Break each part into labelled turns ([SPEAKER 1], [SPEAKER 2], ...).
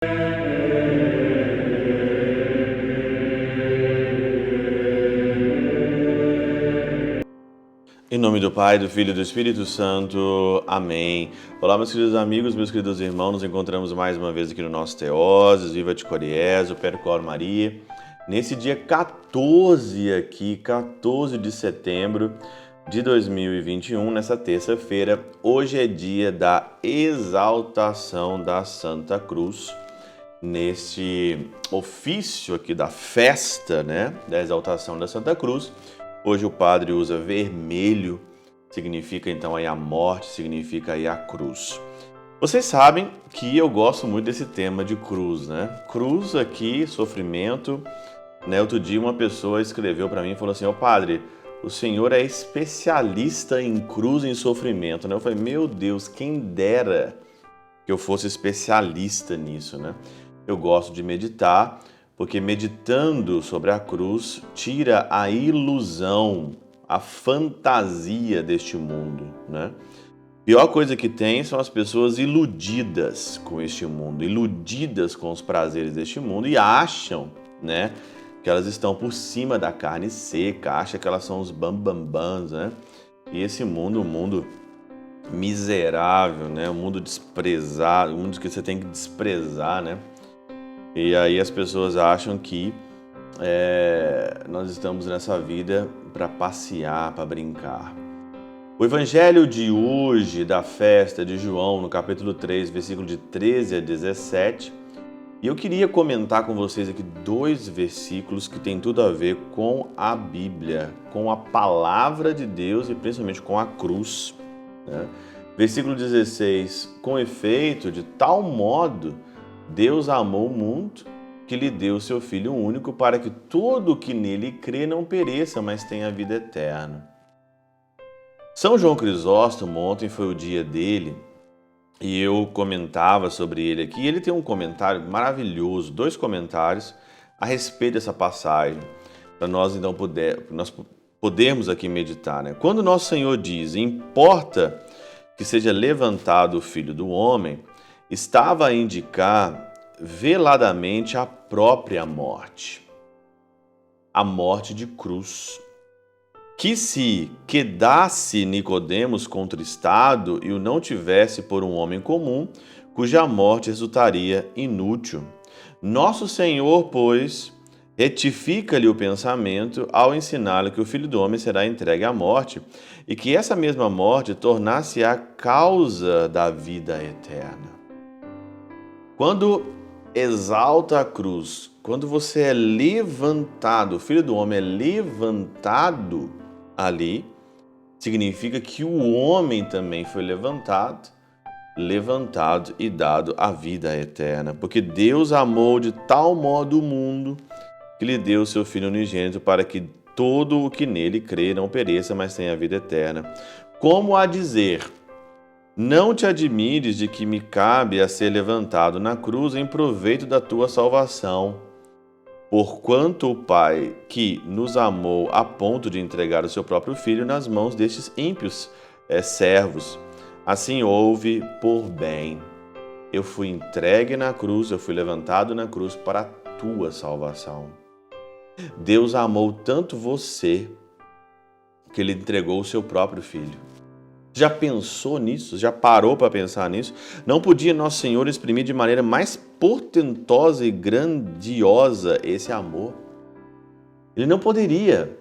[SPEAKER 1] Em nome do Pai, do Filho e do Espírito Santo. Amém. Olá, meus queridos amigos, meus queridos irmãos. Nos encontramos mais uma vez aqui no nosso Teoses, Viva de Coriés, o Percor Maria. Nesse dia 14 de setembro de 2021, nessa terça-feira, hoje é dia da exaltação da Santa Cruz. Nesse ofício aqui da festa, da exaltação da Santa Cruz, hoje o padre usa vermelho, significa então aí a morte, significa aí a cruz. Vocês sabem que eu gosto muito desse tema de cruz, Cruz aqui, sofrimento, Outro dia uma pessoa escreveu para mim e falou assim: padre, o senhor é especialista em cruz e em sofrimento, Eu falei: meu Deus, quem dera que eu fosse especialista nisso, Eu gosto de meditar, porque meditando sobre a cruz tira a ilusão, a fantasia deste mundo, Pior coisa que tem são as pessoas iludidas com este mundo, iludidas com os prazeres deste mundo e acham, que elas estão por cima da carne seca, acham que elas são os bambambãs, E esse mundo, um mundo miserável, um mundo desprezado, um mundo que você tem que desprezar, E aí as pessoas acham que nós estamos nessa vida para passear, para brincar. O evangelho de hoje, da festa de João, no capítulo 3, versículo de 13 a 17, e eu queria comentar com vocês aqui 2 versículos que têm tudo a ver com a Bíblia, com a palavra de Deus e principalmente com a cruz. Versículo 16, com efeito, de tal modo Deus amou o mundo que lhe deu o seu Filho único para que todo o que nele crê não pereça, mas tenha vida eterna. São João Crisóstomo, ontem foi o dia dele, e eu comentava sobre ele aqui. Ele tem um comentário maravilhoso, 2 comentários a respeito dessa passagem, para nós então podermos aqui meditar. Quando nosso Senhor diz: importa que seja levantado o Filho do Homem, estava a indicar veladamente a própria morte, a morte de cruz, que se quedasse Nicodemos contristado e o não tivesse por um homem comum, cuja morte resultaria inútil. Nosso Senhor, pois, retifica-lhe o pensamento ao ensiná-lo que o Filho do Homem será entregue à morte e que essa mesma morte tornasse a causa da vida eterna. Quando exalta a cruz, quando você é levantado, o Filho do Homem é levantado ali, significa que o homem também foi levantado e dado a vida eterna. Porque Deus amou de tal modo o mundo que lhe deu o seu Filho unigênito para que todo o que nele crê não pereça, mas tenha a vida eterna. Como a dizer: não te admires de que me cabe a ser levantado na cruz em proveito da tua salvação. Porquanto o Pai, que nos amou a ponto de entregar o seu próprio Filho nas mãos destes ímpios servos, assim houve por bem. Eu fui entregue na cruz, eu fui levantado na cruz para a tua salvação. Deus amou tanto você que Ele entregou o seu próprio Filho. Já pensou nisso? Já parou para pensar nisso? Não podia Nosso Senhor exprimir de maneira mais portentosa e grandiosa esse amor? Ele não poderia.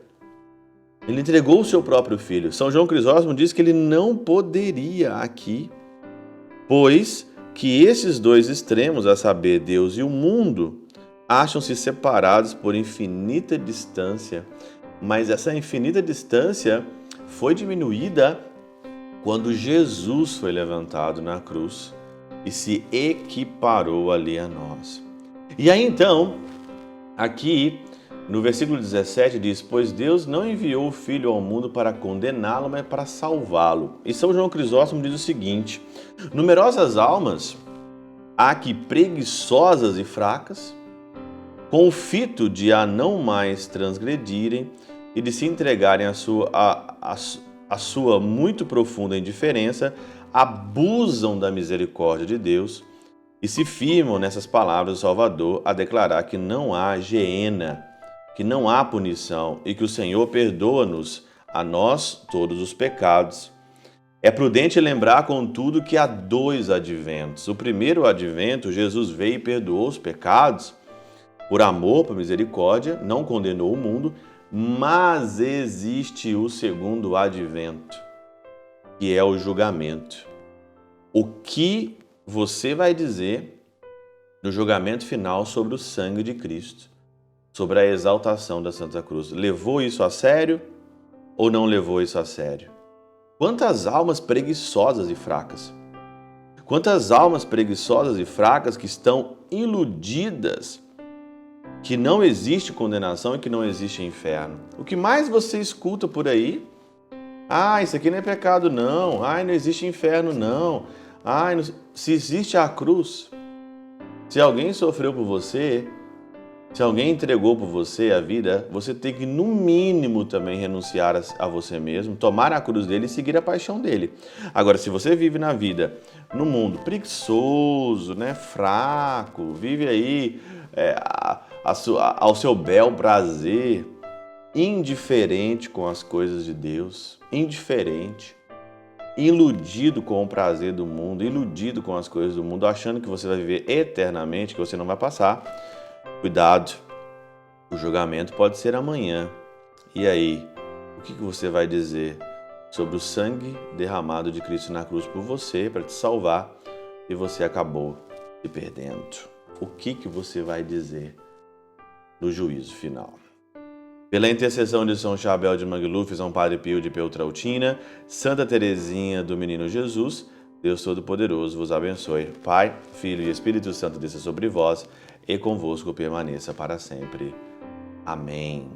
[SPEAKER 1] Ele entregou o seu próprio Filho. São João Crisóstomo diz que ele não poderia aqui, pois que esses 2 extremos, a saber, Deus e o mundo, acham-se separados por infinita distância, mas essa infinita distância foi diminuída quando Jesus foi levantado na cruz e se equiparou ali a nós. E aí então, aqui no versículo 17 diz: pois Deus não enviou o Filho ao mundo para condená-lo, mas para salvá-lo. E São João Crisóstomo diz o seguinte: numerosas almas há que preguiçosas e fracas, com o fito de a não mais transgredirem e de se entregarem à sua muito profunda indiferença, abusam da misericórdia de Deus e se firmam nessas palavras do Salvador a declarar que não há geena, que não há punição e que o Senhor perdoa-nos, a nós, todos os pecados. É prudente lembrar, contudo, que há 2 adventos. O primeiro advento, Jesus veio e perdoou os pecados, por amor, por misericórdia, não condenou o mundo, mas existe o segundo advento, que é o julgamento. O que você vai dizer no julgamento final sobre o sangue de Cristo, sobre a exaltação da Santa Cruz? Levou isso a sério ou não levou isso a sério? Quantas almas preguiçosas e fracas! Quantas almas preguiçosas e fracas que estão iludidas que não existe condenação e que não existe inferno. O que mais você escuta por aí? Isso aqui não é pecado não. Não existe inferno não. Se existe a cruz, se alguém sofreu por você, se alguém entregou por você a vida, você tem que, no mínimo, também renunciar a você mesmo, tomar a cruz dele e seguir a paixão dele. Agora, se você vive na vida, no mundo preguiçoso, fraco, vive aí ao seu bel prazer, indiferente com as coisas de Deus, indiferente, iludido com o prazer do mundo, iludido com as coisas do mundo, achando que você vai viver eternamente, que você não vai passar, cuidado, o julgamento pode ser amanhã. E aí, o que você vai dizer sobre o sangue derramado de Cristo na cruz por você, para te salvar, e você acabou se perdendo? O que você vai dizer no juízo final? Pela intercessão de São Chabel de Mangluf, São Padre Pio de Peltrautina, Santa Teresinha do Menino Jesus, Deus Todo-Poderoso vos abençoe. Pai, Filho e Espírito Santo desça sobre vós e convosco permaneça para sempre. Amém.